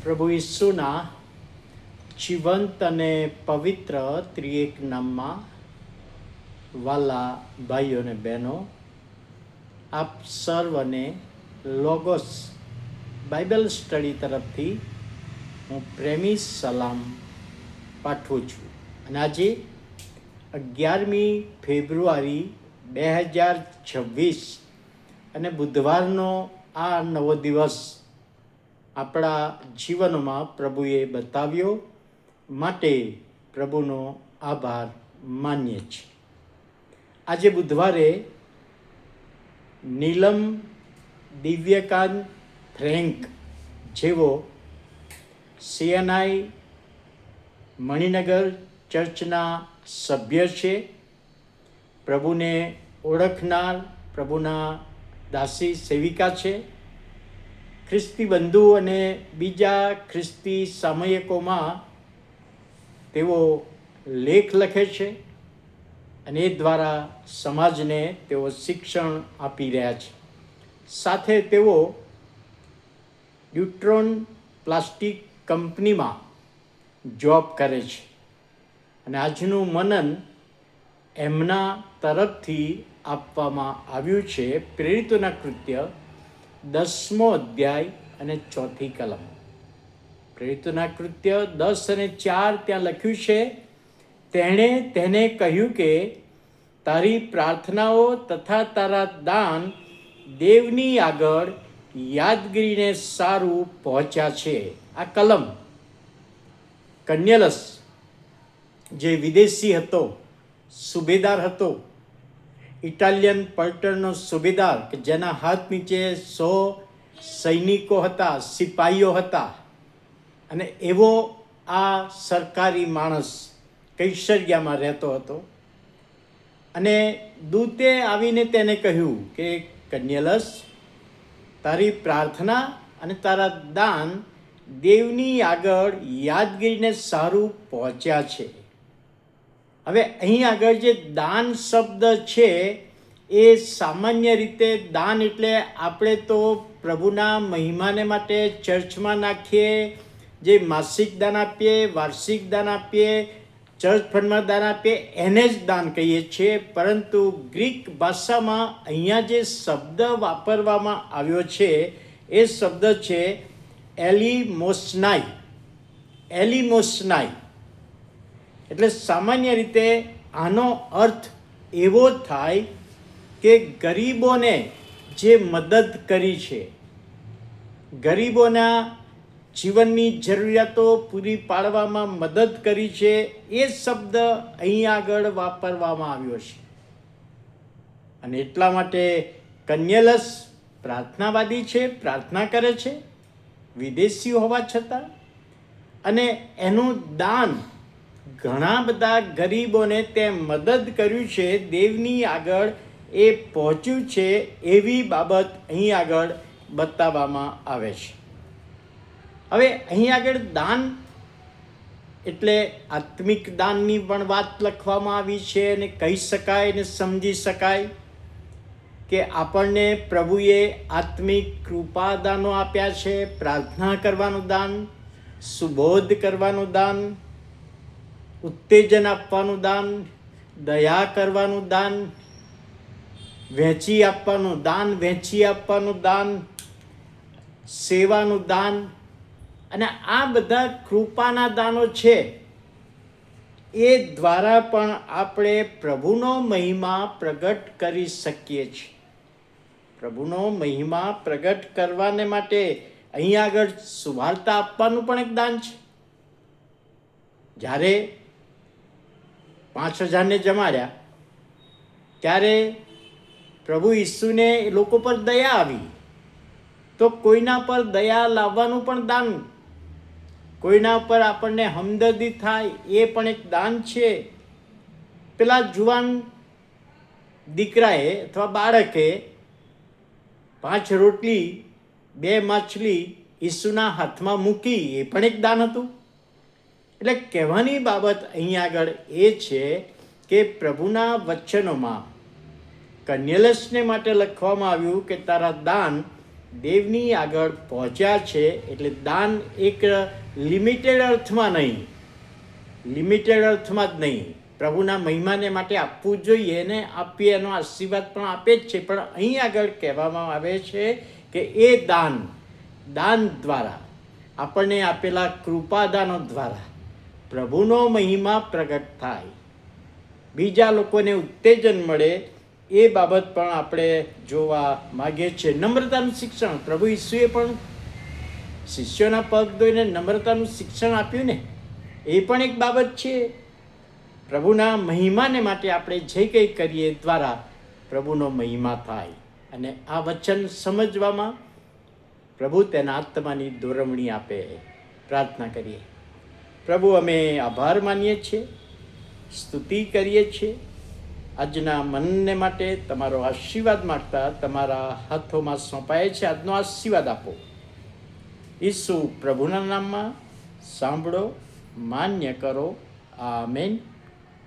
પ્રભુ ઈસુના જીવંત અને પવિત્ર ત્રિએક નામમાં વાલા ભાઈઓ અને બહેનો, આપ સર્વને લોગોસ બાઇબલ સ્ટડી તરફથી હું પ્રેમી સલામ પાઠવું છું. અને આજે 11મી ફેબ્રુઆરી 2026 અને બુધવારનો આ નવો દિવસ આપણા જીવનમાં પ્રભુએ બતાવ્યો માટે પ્રભુનો આભાર માનીએ છીએ. આજે બુધવારે નીલમ દિવ્યકાંત ફ્રેન્ક જેવો CNI મણિનગર ચર્ચના સભ્ય છે. પ્રભુને ઓળખનાર પ્રભુના દાસી સેવિકા છે. ખ્રિસ્તી બંધુ અને બીજા ખ્રિસ્તી સામયિકોમાં તેઓ લેખ લખે છે અને એ દ્વારા સમાજને તેઓ શિક્ષણ આપી રહ્યા છે. સાથે તેઓ ડ્યુટ્રોન પ્લાસ્ટિક કંપનીમાં જોબ કરે છે અને આજનું મનન એમના તરફથી આપવામાં આવ્યું છે. પ્રેરિતોના કૃત્ય 10મો અધ્યાય અને 4th કલમ. પ્રેરિતોના કૃત્ય 10 અને 4 ત્યાં લખ્યું છે, તેણે તેને કહ્યું કે તારી પ્રાર્થનાઓ તથા તારા દાન દેવની આગળ યાદગીરીને સારું પહોંચ્યા છે. આ કલમ કર્નેલસ જે વિદેશી હતો, સુબેદાર હતો, ઇટાલિયન પલટણનો સુબેદાર કે જેના હાથ નીચે 100 સૈનિકો હતા, સિપાહીઓ હતા, અને એવો આ સરકારી માણસ કૈસરિયામાં રહેતો હતો. અને દૂતે આવીને તેને કહ્યું કે કર્નેલસ, તારી પ્રાર્થના અને તારા દાન દેવની આગળ યાદગીરીને સારું પહોંચ્યા છે. હવે અહીં આગળ જે દાન શબ્દ છે એ સામાન્ય રીતે દાન એટલે આપણે તો પ્રભુના મહિમાને માટે ચર્ચમાં નાખીએ, જે માસિક દાન આપીએ, વાર્ષિક દાન આપીએ, ચર્ચ ફંડમાં દાન આપીએ, એને જ દાન કહીએ છીએ. પરંતુ ગ્રીક ભાષામાં અહીંયા જે શબ્દ વાપરવામાં આવ્યો છે એ શબ્દ છે એલિમોસનાઈ. એલિમોસનાઈ એટલે સામાન્ય રીતે આનો અર્થ એવો થાય કે ગરીબોને જે મદદ કરી છે, ગરીબોના જીવનની જરૂરિયાતો પૂરી પાડવામાં મદદ કરી છે, એ શબ્દ અહીં આગળ વાપરવામાં આવ્યો છે. અને એટલા માટે કર્નેલસ પ્રાર્થનાવાદી છે, પ્રાર્થના કરે છે, વિદેશી હોવા છતાં, અને એનું દાન ઘણા બધા ગરીબોને તે મદદ કર્યું છે, દેવની આગળ એ પહોંચ્યું છે, એવી બાબત અહીં આગળ બતાવવામાં આવે છે. હવે અહીં આગળ દાન એટલે આત્મિક દાનની પણ વાત લખવામાં આવી છે. અને કહી શકાય ને સમજી શકાય કે આપણને પ્રભુએ આત્મિક કૃપાદાનો આપ્યા છે. પ્રાર્થના કરવાનું દાન, સુબોધ કરવાનું દાન, ઉત્તેજન આપવાનું દાન, દયા કરવાનું દાન, વહેંચી આપવાનું દાન, વહેંચી આપવાનું દાન, સેવાનું દાન, અને આ બધા કૃપાના દાનો છે. એ દ્વારા પણ આપણે પ્રભુનો મહિમા પ્રગટ કરી શકીએ છીએ. પ્રભુનો મહિમા પ્રગટ કરવાને માટે અહીં આગળ સુવાર્તા આપવાનું પણ એક દાન છે. જ્યારે 5000ને જમાડ્યા ત્યારે પ્રભુ ઈસુને એ લોકો પર દયા આવી, તો કોઈના પર દયા લાવવાનું પણ દાન, કોઈના પર આપણને હમદર્દી થાય એ પણ એક દાન છે. પેલા જુવાન દીકરાએ અથવા બાળકે 5 રોટલી 2 માછલી ઈસુના હાથમાં મૂકી, એ પણ એક દાન હતું. એટલે કહેવાની બાબત અહીં આગળ એ છે કે પ્રભુના વચનોમાં કર્નેલસને માટે લખવામાં આવ્યું કે તારા દાન દેવની આગળ પહોંચ્યા છે. એટલે દાન એક લિમિટેડ અર્થમાં નહીં, લિમિટેડ અર્થમાં જ નહીં, પ્રભુના મહિમાને માટે આપવું જોઈએ ને આપીએ, એનો આશીર્વાદ પણ આપે જ છે. પણ અહીં આગળ કહેવામાં આવે છે કે એ દાન દ્વારા, આપણને આપેલા કૃપાદાનો દ્વારા પ્રભુનો મહિમા પ્રગટ થાય, બીજા લોકોને ઉત્તેજન મળે, એ બાબત પણ આપણે જોવા માગીએ છીએ. નમ્રતાનું શિક્ષણ, પ્રભુ ઈસુએ પણ શિષ્યોના પગ ધોઈને નમ્રતાનું શિક્ષણ આપ્યું ને, એ પણ એક બાબત છે. પ્રભુના મહિમાને માટે આપણે જે કંઈ કરીએ દ્વારા પ્રભુનો મહિમા થાય. અને આ વચન સમજવામાં પ્રભુ તેના આત્માની દોરવણી આપે. પ્રાર્થના કરીએ. પ્રભુ, અમે આભાર માનીએ છીએ, સ્તુતિ કરીએ છીએ. આજના મનને માટે તમારો આશીર્વાદ માગતા તમારા હાથોમાં સોંપાય છે. આજનો આશીર્વાદ આપો. ઈસુ પ્રભુના નામમાં સાંભળો, માન્ય કરો. આમેન.